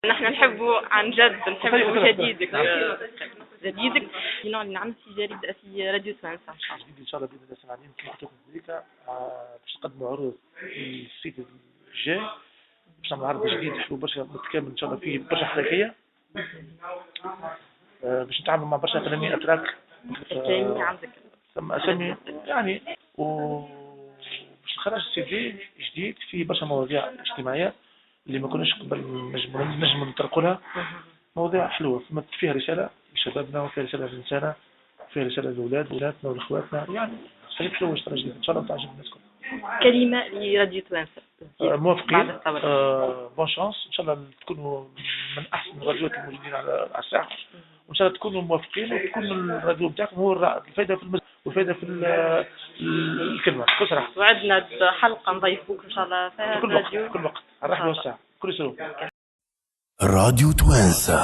نحن نحبه عن جد، نحبه جديدك جديدك. نوع العمل التجاري بدأ في راديو توانسة ان شاء الله باذن الله سامعين كما قلت لكم ذيك باش نقدموا عروض في الصيف الجاي، باش نعملوا عرض جديد حلو برشا متكامل ان شاء الله فيه برشا حركيه، باش نتعاملوا مع برشا فنانين اتراك. الجميع عندك ثم اسامي يعني باش نخرج سي دي جديد فيه برشا مواضيع اجتماعيه اللي ما كناش قبل نجم نطرقوا لها. مواضيع حلوه فيها رساله لشبابنا وفيها رساله للنساء، فيها رساله للاولاد ولادنا ولاخواتنا، يعني صحيح حلوه جديد ان شاء الله تعجب الناس كلها. كلمه لراديو توانسة موافقين. بون شانس ان شاء الله تكونوا من احسن الراديوات الموجودين على الساحه، وان شاء الله تكونوا موافقين وتكون الراديو بتاعكم هو الفائده في والفائده في الكلمه بكل صراحه. وعدنا بحلقه نضيفوك ان شاء الله في الراديو كل وقت على الرحب والسعه كل سنه. راديو توانسة.